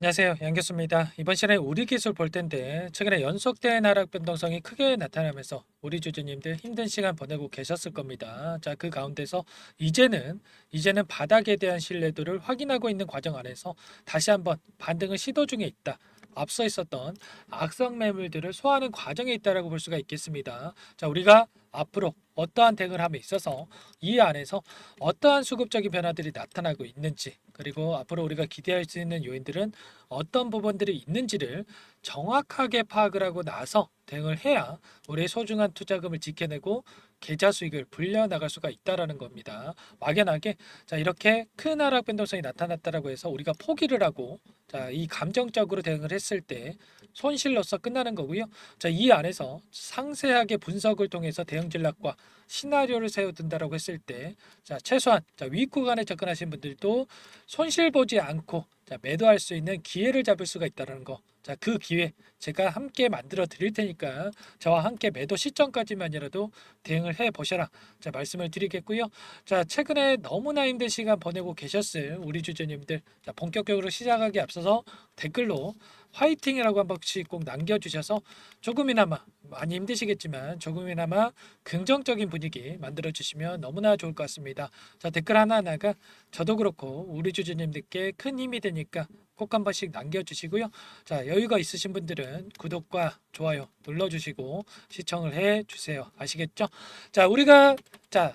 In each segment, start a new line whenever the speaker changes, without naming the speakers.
안녕하세요. 양교수입니다. 이번 시간에 우리 기술 볼 텐데 최근에 연속된 하락 변동성이 크게 나타나면서 우리 주주님들 힘든 시간 보내고 계셨을 겁니다. 자, 그 가운데서 이제는 바닥에 대한 신뢰도를 확인하고 있는 과정 안에서 다시 한번 반등을 시도 중에 있다. 앞서 있었던 악성 매물들을 소화하는 과정에 있다라고 볼 수가 있겠습니다. 자, 우리가 앞으로 어떠한 대응을 함에 있어서 이 안에서 어떠한 수급적인 변화들이 나타나고 있는지, 그리고 앞으로 우리가 기대할 수 있는 요인들은 어떤 부분들이 있는지를 정확하게 파악을 하고 나서 대응을 해야 우리의 소중한 투자금을 지켜내고 계좌 수익을 불려나갈 수가 있다라는 겁니다. 막연하게 자, 이렇게 큰 하락 변동성이 나타났다라고 해서 우리가 포기를 하고 자, 이 감정적으로 대응을 했을 때 손실로서 끝나는 거고요. 자, 이 안에서 상세하게 분석을 통해서 대응 전략과 시나리오를 세워둔다라고 했을 때 자, 최소한 자, 위익 구간에 접근하신 분들도 손실 보지 않고 자, 매도할 수 있는 기회를 잡을 수가 있다는 거. 자, 그 기회 제가 함께 만들어 드릴 테니까 저와 함께 매도 시점까지만이라도 대응을 해 보셔라. 자, 말씀을 드리겠고요. 자, 최근에 너무나 힘든 시간 보내고 계셨을 우리 주주님들, 자, 본격적으로 시작하기 앞서서 댓글로 화이팅이라고 한 번씩 꼭 남겨주셔서 조금이나마 많이 힘드시겠지만 조금이나마 긍정적인 분위기 만들어 주시면 너무나 좋을 것 같습니다. 자, 댓글 하나하나가 저도 그렇고 우리 주주님들께 큰 힘이 되니까 꼭 한 번씩 남겨주시고요. 자, 여유가 있으신 분들은 구독과 좋아요 눌러주시고 시청을 해주세요. 아시겠죠? 자, 우리가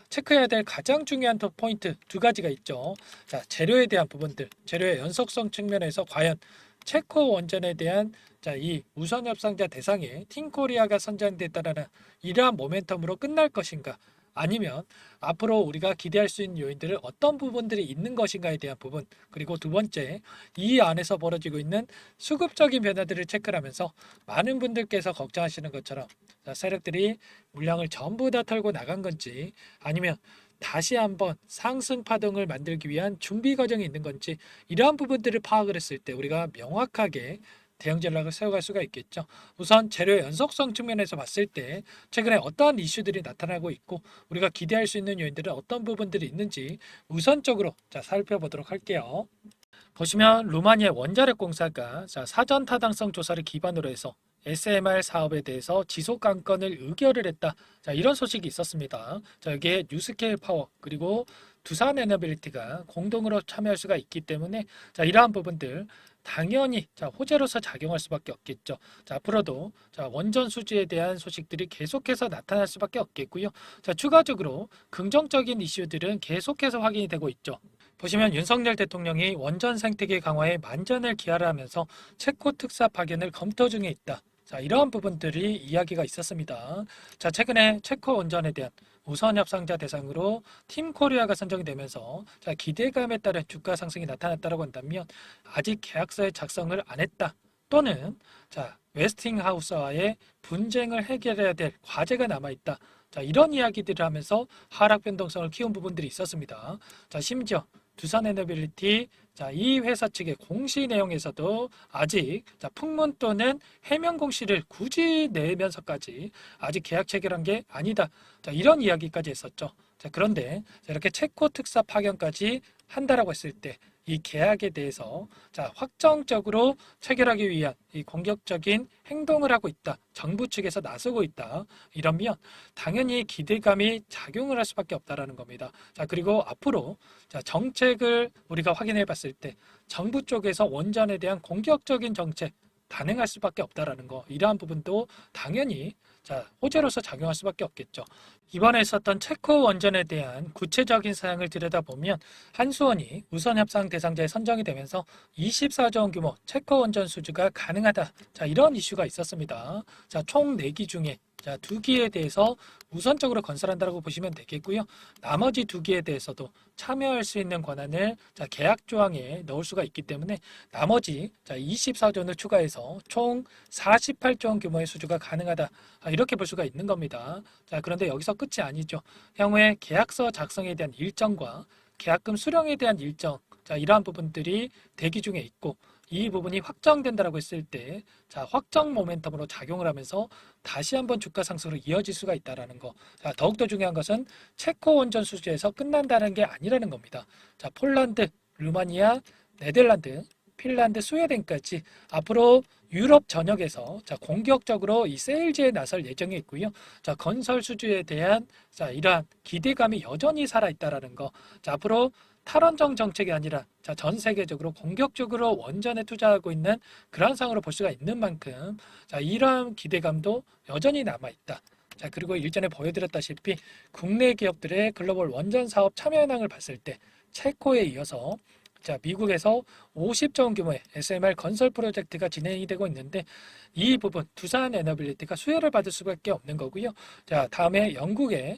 체크해야 될 가장 중요한 포인트 두 가지가 있죠. 자, 재료에 대한 부분들, 재료의 연속성 측면에서 과연 체코 원전에 대한 이 우선 협상자 대상에 팀코리아가 선정됐다라는 이러한 모멘텀으로 끝날 것인가? 아니면 앞으로 우리가 기대할 수 있는 요인들을 어떤 부분들이 있는 것인가에 대한 부분, 그리고 두 번째, 이 안에서 벌어지고 있는 수급적인 변화들을 체크하면서 많은 분들께서 걱정하시는 것처럼 세력들이 물량을 전부 다 털고 나간 건지, 아니면 다시 한번 상승 파동을 만들기 위한 준비 과정이 있는 건지, 이러한 부분들을 파악을 했을 때 우리가 명확하게 대응 전략을 세워갈 수가 있겠죠. 우선 재료의 연속성 측면에서 봤을 때 최근에 어떠한 이슈들이 나타나고 있고 우리가 기대할 수 있는 요인들은 어떤 부분들이 있는지 우선적으로 살펴보도록 할게요. 보시면 루마니아 원자력 공사가 사전 타당성 조사를 기반으로 해서 SMR 사업에 대해서 지속 강건을 의결을 했다. 자, 이런 소식이 있었습니다. 자, 여기에 뉴스케일 파워 그리고 두산 에너빌리티가 공동으로 참여할 수가 있기 때문에 이러한 부분들 당연히 호재로서 작용할 수밖에 없겠죠. 자, 앞으로도 원전 수주에 대한 소식들이 계속해서 나타날 수밖에 없겠고요. 자, 추가적으로 긍정적인 이슈들은 계속해서 확인이 되고 있죠. 보시면 윤석열 대통령이 원전 생태계 강화에 만전을 기하를 하면서 체코 특사 파견을 검토 중에 있다. 자, 이러한 부분들이 이야기가 있었습니다. 자, 최근에 체코 원전에 대한 우선 협상자 대상으로 팀 코리아가 선정이 되면서 기대감에 따른 주가 상승이 나타났다고 한다면 아직 계약서의 작성을 안 했다. 또는 웨스팅하우스와의 분쟁을 해결해야 될 과제가 남아 있다. 자, 이런 이야기들을 하면서 하락 변동성을 키운 부분들이 있었습니다. 자, 심지어 두산 에너빌리티 이 회사 측의 공시 내용에서도 아직 풍문 또는 해명 공시를 굳이 내면서까지 아직 계약 체결한 게 아니다. 자, 이런 이야기까지 했었죠. 자, 그런데 이렇게 체코 특사 파견까지 한다라고 했을 때 이 계약에 대해서 확정적으로 체결하기 위한 이 공격적인 행동을 하고 있다. 정부 측에서 나서고 있다. 이러면 당연히 기대감이 작용을 할 수밖에 없다라는 겁니다. 자, 그리고 앞으로 정책을 우리가 확인해 봤을 때 정부 쪽에서 원전에 대한 공격적인 정책 단행할 수밖에 없다라는 거, 이러한 부분도 당연히 호재로서 작용할 수밖에 없겠죠. 이번에 있었던 체코 원전에 대한 구체적인 사항을 들여다보면 한수원이 우선 협상 대상자에 선정이 되면서 24조 원 규모 체코 원전 수주가 가능하다. 자, 이런 이슈가 있었습니다. 자, 총 4기 중에 2기에 대해서 우선적으로 건설한다고 보시면 되겠고요. 나머지 2기에 대해서도 참여할 수 있는 권한을 계약 조항에 넣을 수가 있기 때문에 나머지 24조 원을 추가해서 총 48조 원 규모의 수주가 가능하다. 이렇게 볼 수가 있는 겁니다. 자, 그런데 여기서 끝이 아니죠. 향후에 계약서 작성에 대한 일정과 계약금 수령에 대한 일정, 이러한 부분들이 대기 중에 있고 이 부분이 확정된다라고 했을 때 확정 모멘텀으로 작용을 하면서 다시 한번 주가 상승으로 이어질 수가 있다라는 거. 자, 더욱더 중요한 것은 체코 원전 수주에서 끝난다는 게 아니라는 겁니다. 자, 폴란드, 루마니아, 네덜란드 핀란드, 스웨덴까지 앞으로 유럽 전역에서 자, 공격적으로 이 세일즈에 나설 예정이 있고요. 자, 건설 수주에 대한 자, 이러한 기대감이 여전히 살아 있다라는 거. 자, 앞으로 탈원전 정책이 아니라 자, 전 세계적으로 공격적으로 원전에 투자하고 있는 그런 상황으로 볼 수가 있는 만큼 자, 이러한 기대감도 여전히 남아 있다. 자, 그리고 일전에 보여드렸다시피 국내 기업들의 글로벌 원전 사업 참여 현황을 봤을 때 체코에 이어서 자, 미국에서 50조 원 규모의 SMR 건설 프로젝트가 진행이 되고 있는데 이 부분 두산 에너빌리티가 수혜를 받을 수밖에 없는 거고요. 자, 다음에 영국의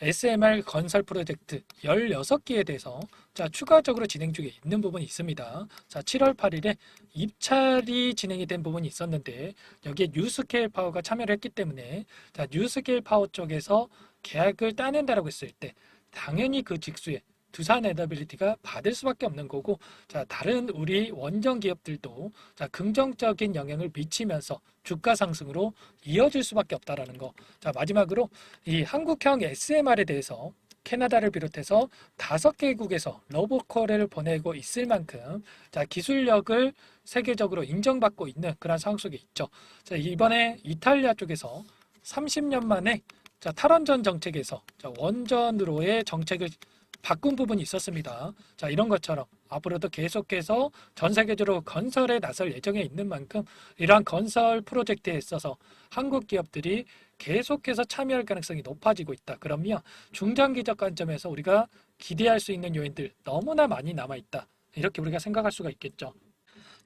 SMR 건설 프로젝트 16기에 대해서 자, 추가적으로 진행 중에 있는 부분이 있습니다. 자, 7월 8일에 입찰이 진행이 된 부분이 있었는데 여기에 뉴스케일 파워가 참여를 했기 때문에 자, 뉴스케일 파워 쪽에서 계약을 따낸다라고 했을 때 당연히 그 직수에 두산 에너빌리티가 받을 수밖에 없는 거고 자, 다른 우리 원전 기업들도 자, 긍정적인 영향을 미치면서 주가 상승으로 이어질 수밖에 없다라는 거. 자, 마지막으로 이 한국형 SMR에 대해서 캐나다를 비롯해서 5개국에서 러브콜을 보내고 있을 만큼 자, 기술력을 세계적으로 인정받고 있는 그런 상황 속에 있죠. 자, 이번에 이탈리아 쪽에서 30년 만에 자, 탈원전 정책에서 자, 원전으로의 정책을 바꾼 부분이 있었습니다. 자, 이런 것처럼 앞으로도 계속해서 전 세계적으로 건설에 나설 예정에 있는 만큼 이러한 건설 프로젝트에 있어서 한국 기업들이 계속해서 참여할 가능성이 높아지고 있다. 그러면 중장기적 관점에서 우리가 기대할 수 있는 요인들 너무나 많이 남아 있다. 이렇게 우리가 생각할 수가 있겠죠.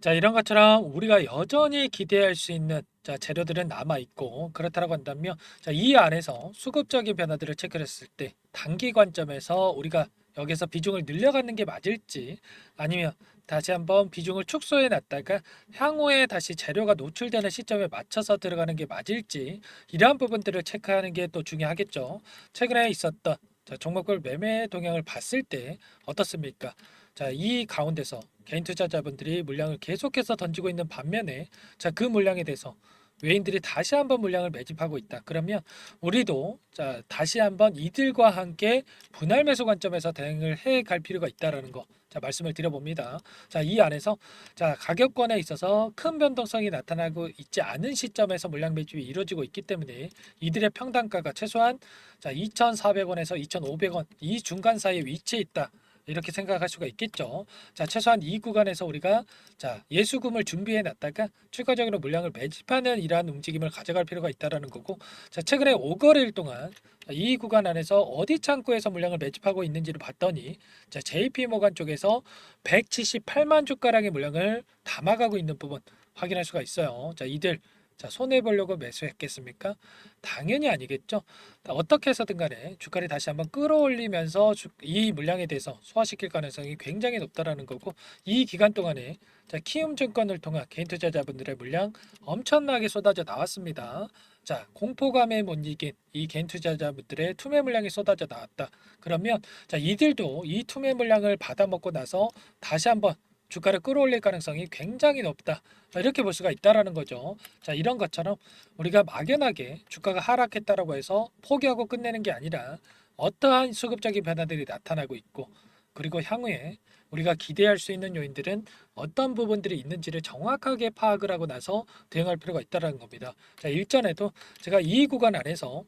자, 이런 것처럼 우리가 여전히 기대할 수 있는 자, 재료들은 남아 있고 그렇다고 한다면 자, 이 안에서 수급적인 변화들을 체크했을 때 단기 관점에서 우리가 여기서 비중을 늘려가는 게 맞을지 아니면 다시 한번 비중을 축소해 놨다가 향후에 다시 재료가 노출되는 시점에 맞춰서 들어가는 게 맞을지 이러한 부분들을 체크하는 게 또 중요하겠죠. 최근에 있었던 자, 종목별 매매 동향을 봤을 때 어떻습니까? 자, 이 가운데서 개인 투자자분들이 물량을 계속해서 던지고 있는 반면에 자, 그 물량에 대해서 외인들이 다시 한번 물량을 매집하고 있다. 그러면 우리도 자, 다시 한번 이들과 함께 분할 매수 관점에서 대응을 해 갈 필요가 있다라는 거. 자, 말씀을 드려봅니다. 자, 이 안에서 자, 가격권에 있어서 큰 변동성이 나타나고 있지 않은 시점에서 물량 매집이 이루어지고 있기 때문에 이들의 평단가가 최소한 자, 2,400원에서 2,500원 이 중간 사이에 위치해 있다. 이렇게 생각할 수가 있겠죠. 자, 최소한 이 구간에서 우리가 자, 예수금을 준비해 놨다가 추가적으로 물량을 매집하는 이러한 움직임을 가져갈 필요가 있다라는 거고. 자, 최근에 5거래일 동안 이 구간 안에서 어디 창구에서 물량을 매집하고 있는지를 봤더니 자, JP 모간 쪽에서 178만 주가량의 물량을 담아가고 있는 부분 확인할 수가 있어요. 자, 이들 자, 손해 보려고 매수했겠습니까? 당연히 아니겠죠. 어떻게 해서든 간에 주가를 다시 한번 끌어올리면서 이 물량에 대해서 소화시킬 가능성이 굉장히 높다라는 거고 이 기간 동안에 자, 키움증권을 통한 개인 투자자분들의 물량 엄청나게 쏟아져 나왔습니다. 자, 공포감에 못 이긴 이 개인 투자자분들의 투매 물량이 쏟아져 나왔다. 그러면 자, 이들도 이 투매 물량을 받아먹고 나서 다시 한번 주가를 끌어올릴 가능성이 굉장히 높다. 자, 이렇게 볼 수가 있다라는 거죠. 자, 이런 것처럼 우리가 막연하게 주가가 하락했다라고 해서 포기하고 끝내는 게 아니라 어떠한 수급적인 변화들이 나타나고 있고 그리고 향후에 우리가 기대할 수 있는 요인들은 어떤 부분들이 있는지를 정확하게 파악을 하고 나서 대응할 필요가 있다는 겁니다. 자, 일전에도 제가 이 구간 안에서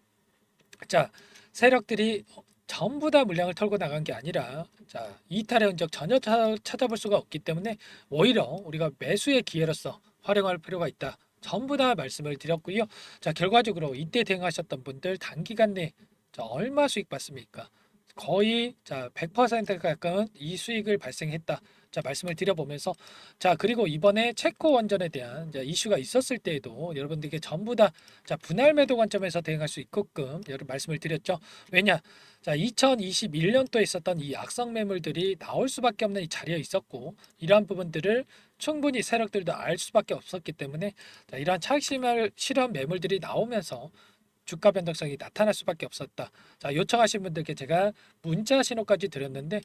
자, 세력들이 전부 다 물량을 털고 나간 게 아니라 자, 이탈의 흔적 전혀 찾아볼 수가 없기 때문에 오히려 우리가 매수의 기회로서 활용할 필요가 있다. 전부 다 말씀을 드렸고요. 자, 결과적으로 이때 대응하셨던 분들 단기간 내에 자, 얼마 수익 봤습니까? 거의 자, 100% 가까운 이 수익을 발생했다. 자, 말씀을 드려보면서 자, 그리고 이번에 체코 원전에 대한 자, 이슈가 있었을 때에도 여러분들께 전부 다 자, 분할 매도 관점에서 대응할 수 있게끔 여러 말씀을 드렸죠. 왜냐? 자, 2021년도에 있었던 이 악성 매물들이 나올 수밖에 없는 이 자리에 있었고 이러한 부분들을 충분히 세력들도 알 수밖에 없었기 때문에 자, 이러한 차익 실현 매물들이 나오면서 주가 변동성이 나타날 수밖에 없었다. 자, 요청하신 분들께 제가 문자 신호까지 드렸는데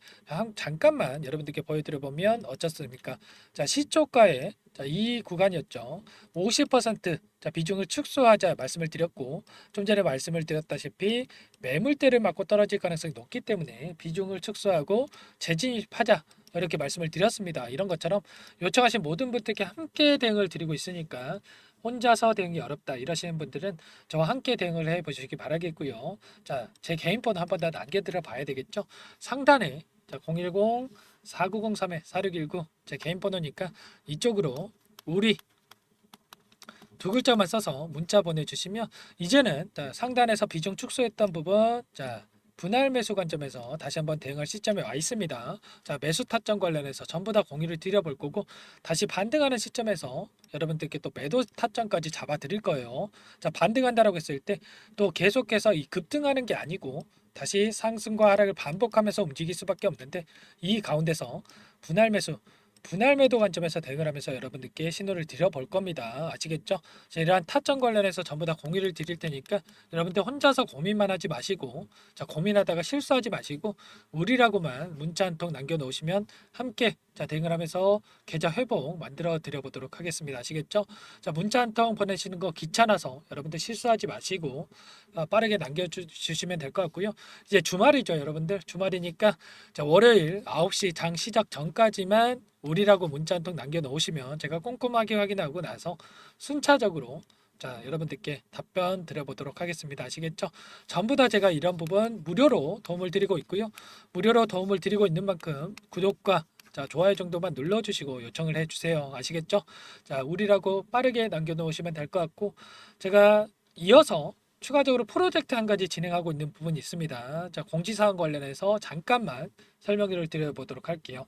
잠깐만 여러분들께 보여드려 보면 어떻습니까? 자, 시초가에 자, 이 구간이었죠. 50% 자, 비중을 축소하자 말씀을 드렸고 좀 전에 말씀을 드렸다시피 매물대를 맞고 떨어질 가능성이 높기 때문에 비중을 축소하고 재진입하자. 이렇게 말씀을 드렸습니다. 이런 것처럼 요청하신 모든 분들께 함께 대응을 드리고 있으니까 혼자서 대응이 어렵다 이러시는 분들은 저와 함께 대응을 해 보시기 바라겠고요. 자, 제 개인 번호 한번 더 남겨드려 봐야 되겠죠. 상단에 자, 010-4903-4619 제 개인 번호니까 이쪽으로 우리 두 글자만 써서 문자 보내주시면 이제는 자, 상단에서 비중 축소했던 부분 자 분할 매수 관점에서 다시 한번 대응할 시점에 와 있습니다. 자, 매수 타점 관련해서 전부 다 공유를 드려볼 거고 다시 반등하는 시점에서 여러분들께 또 매도 타점까지 잡아 드릴 거예요. 자, 반등한다라고 했을 때 또 계속해서 이 급등하는 게 아니고 다시 상승과 하락을 반복하면서 움직일 수밖에 없는데 이 가운데서 분할 매수 분할 매도 관점에서 대응을 하면서 여러분들께 신호를 드려볼 겁니다. 아시겠죠? 자, 이러한 타점 관련해서 전부 다 공유를 드릴 테니까 여러분들 혼자서 고민만 하지 마시고 자, 고민하다가 실수하지 마시고 우리라고만 문자 한 통 남겨놓으시면 함께 자, 대응을 하면서 계좌 회복 만들어 드려보도록 하겠습니다. 아시겠죠? 자, 문자 한 통 보내시는 거 귀찮아서 여러분들 실수하지 마시고 빠르게 남겨주시면 될 것 같고요. 이제 주말이죠, 여러분들. 주말이니까 자, 월요일 9시 장 시작 전까지만 우리라고 문자 한 통 남겨놓으시면 제가 꼼꼼하게 확인하고 나서 순차적으로 자, 여러분들께 답변 드려보도록 하겠습니다. 아시겠죠? 전부 다 제가 이런 부분 무료로 도움을 드리고 있고요. 무료로 도움을 드리고 있는 만큼 구독과 자, 좋아요 정도만 눌러주시고 요청을 해주세요. 아시겠죠? 자, 우리라고 빠르게 남겨놓으시면 될 것 같고 제가 이어서 추가적으로 프로젝트 한 가지 진행하고 있는 부분이 있습니다. 자, 공지사항 관련해서 잠깐만 설명을 드려보도록 할게요.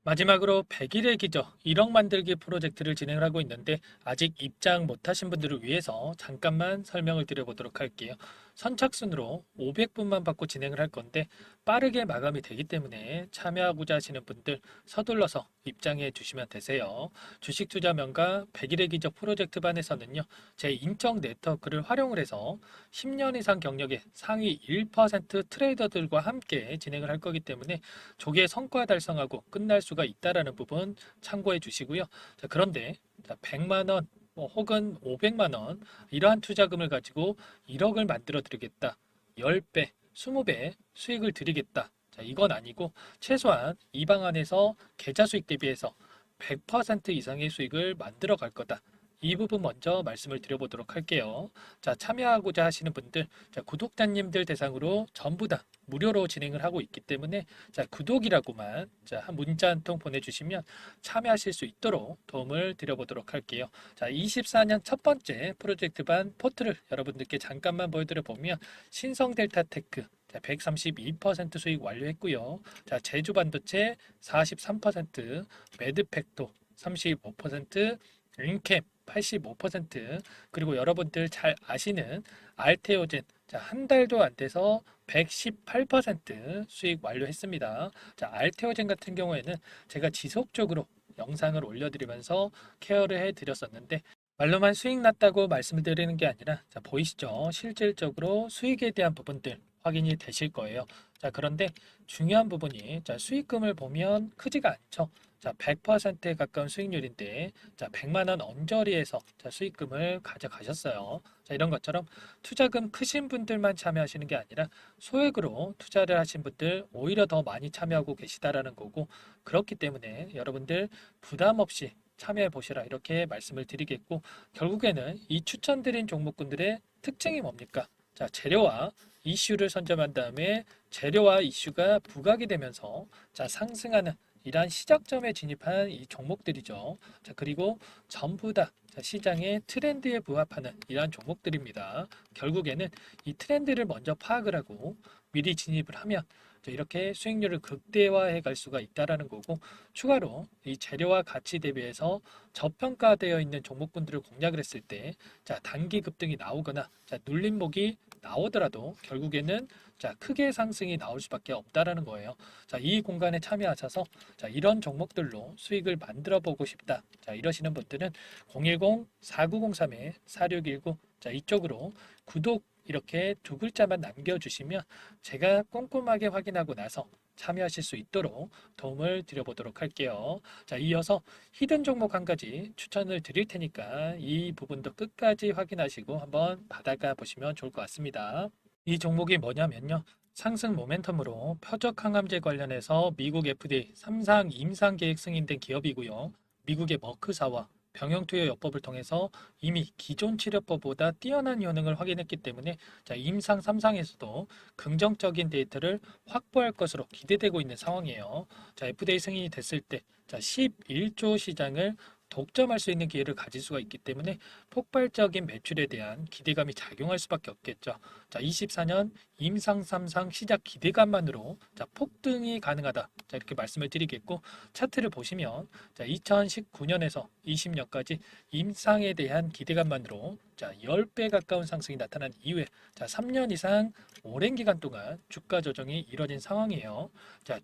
마지막으로 100일의 기적 1억 만들기 프로젝트를 진행을 하고 있는데 아직 입장 못하신 분들을 위해서 잠깐만 설명을 드려보도록 할게요. 선착순으로 500분만 받고 진행을 할 건데 빠르게 마감이 되기 때문에 참여하고자 하시는 분들 서둘러서 입장해 주시면 되세요. 주식투자명가 100일의 기적 프로젝트 반에서는요. 제 인적 네트워크를 활용을 해서 10년 이상 경력의 상위 1% 트레이더들과 함께 진행을 할 거기 때문에 조기에 성과 달성하고 끝날 수가 있다라는 부분 참고해 주시고요. 자, 그런데 100만 원 혹은 500만 원 이러한 투자금을 가지고 1억을 만들어 드리겠다. 10배, 20배 수익을 드리겠다. 자, 이건 아니고 최소한 이 방안에서 계좌 수익 대비해서 100% 이상의 수익을 만들어 갈 거다. 이 부분 먼저 말씀을 드려보도록 할게요. 자, 참여하고자 하시는 분들, 자, 구독자님들 대상으로 전부 다 무료로 진행을 하고 있기 때문에 자, 구독이라고만 자, 한 문자 한 통 보내주시면 참여하실 수 있도록 도움을 드려보도록 할게요. 자, 24년 첫 번째 프로젝트 반 포트를 여러분들께 잠깐만 보여드려 보면 신성 델타 테크 132% 수익 완료했고요. 자, 제주 반도체 43%, 매드팩토 35%, 인캡 85%, 그리고 여러분들 잘 아시는 알테오젠 자, 한 달도 안 돼서 118% 수익 완료했습니다. 자, 알테오젠 같은 경우에는 제가 지속적으로 영상을 올려드리면서 케어를 해드렸었는데 말로만 수익 났다고 말씀을 드리는 게 아니라 자, 보이시죠? 실질적으로 수익에 대한 부분들 확인이 되실 거예요. 자, 그런데 중요한 부분이 자, 수익금을 보면 크지가 않죠. 자, 100%에 가까운 수익률인데 자, 100만 원 언저리에서 자, 수익금을 가져가셨어요. 자, 이런 것처럼 투자금 크신 분들만 참여하시는 게 아니라 소액으로 투자를 하신 분들 오히려 더 많이 참여하고 계시다라는 거고 그렇기 때문에 여러분들 부담 없이 참여해 보시라 이렇게 말씀을 드리겠고 결국에는 이 추천드린 종목군들의 특징이 뭡니까? 자, 재료와 이슈를 선점한 다음에 재료와 이슈가 부각이 되면서 자, 상승하는 이러한 시작점에 진입한 이 종목들이죠. 자, 그리고 전부 다 자, 시장의 트렌드에 부합하는 이러한 종목들입니다. 결국에는 이 트렌드를 먼저 파악을 하고 미리 진입을 하면 자, 이렇게 수익률을 극대화해 갈 수가 있다라는 거고 추가로 이 재료와 가치 대비해서 저평가되어 있는 종목군들을 공략을 했을 때 자, 단기 급등이 나오거나 자, 눌림목이 나오더라도 결국에는 자, 크게 상승이 나올 수밖에 없다라는 거예요. 자, 이 공간에 참여하셔서 자, 이런 종목들로 수익을 만들어 보고 싶다. 자, 이러시는 분들은 010-4903-4619 자, 이쪽으로 구독 이렇게 두 글자만 남겨주시면 제가 꼼꼼하게 확인하고 나서 참여하실 수 있도록 도움을 드려보도록 할게요. 자, 이어서 히든 종목 한 가지 추천을 드릴 테니까 이 부분도 끝까지 확인하시고 한번 받아가 보시면 좋을 것 같습니다. 이 종목이 뭐냐면요. 상승 모멘텀으로 표적 항암제 관련해서 미국 FDA 3상 임상 계획 승인된 기업이고요. 미국의 머크사와 병용투여요법을 통해서 이미 기존 치료법보다 뛰어난 효능을 확인했기 때문에 임상 3상에서도 긍정적인 데이터를 확보할 것으로 기대되고 있는 상황이에요. FDA 승인이 됐을 때 11조 시장을 독점할 수 있는 기회를 가질 수가 있기 때문에 폭발적인 매출에 대한 기대감이 작용할 수밖에 없겠죠. 24년 임상 3상 시작 기대감만으로 폭등이 가능하다. 이렇게 말씀을 드리겠고 차트를 보시면 2019년에서 20년까지 임상에 대한 기대감만으로 10배 가까운 상승이 나타난 이후에 3년 이상 오랜 기간 동안 주가 조정이 이뤄진 상황이에요.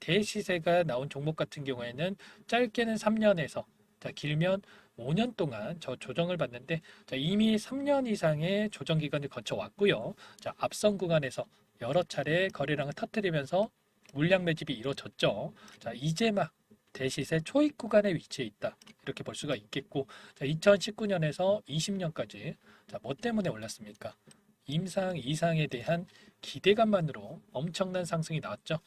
대시세가 나온 종목 같은 경우에는 짧게는 3년에서 길면 5년 동안 저 조정을 받는데 이미 3년 이상의 조정 기간을 거쳐왔고요. 앞선 구간에서 여러 차례 거래량을 터뜨리면서 물량 매집이 이루어졌죠. 이제 막 대시세 초입 구간에 위치해 있다. 이렇게 볼 수가 있겠고 2019년에서 20년까지 뭐 때문에 올랐습니까? 임상 이상에 대한 기대감만으로 엄청난 상승이 나왔죠.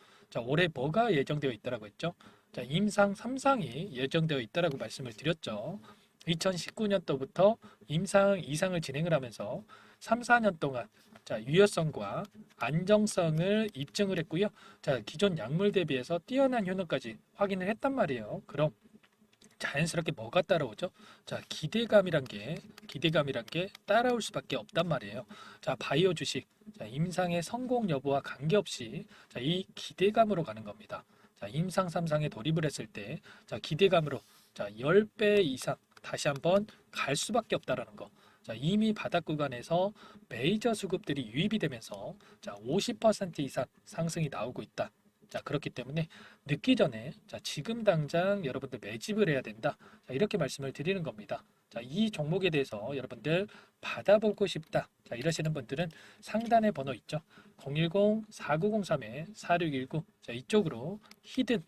올해 뭐가 예정되어 있다라고 했죠? 임상 3상이 예정되어 있다라고 말씀을 드렸죠. 2019년도부터 임상 2상을 진행을 하면서 3, 4년 동안 유효성과 안정성을 입증을 했고요. 기존 약물 대비해서 뛰어난 효능까지 확인을 했단 말이에요. 그럼 자연스럽게 뭐가 따라오죠? 기대감이란 게 따라올 수밖에 없단 말이에요. 바이오 주식, 임상의 성공 여부와 관계없이 이 기대감으로 가는 겁니다. 임상 3상에 돌입을 했을 때 기대감으로 10배 이상 다시 한번 갈 수밖에 없다라는 거. 이미 바닥 구간에서 메이저 수급들이 유입이 되면서 50% 이상 상승이 나오고 있다. 그렇기 때문에 늦기 전에 지금 당장 여러분들 매집을 해야 된다. 이렇게 말씀을 드리는 겁니다. 이 종목에 대해서 여러분들 받아보고 싶다. 이러시는 분들은 상단에 번호 있죠. 010-4903-4619 이쪽으로 히든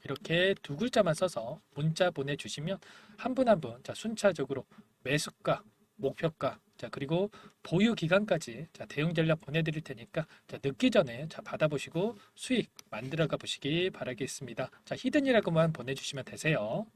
이렇게 두 글자만 써서 문자 보내주시면 한 분 한 분 순차적으로 매수가, 목표가, 그리고 보유 기간까지 대응 전략 보내드릴 테니까 늦기 전에 받아보시고 수익 만들어가 보시기 바라겠습니다. 히든이라고만 보내주시면 되세요.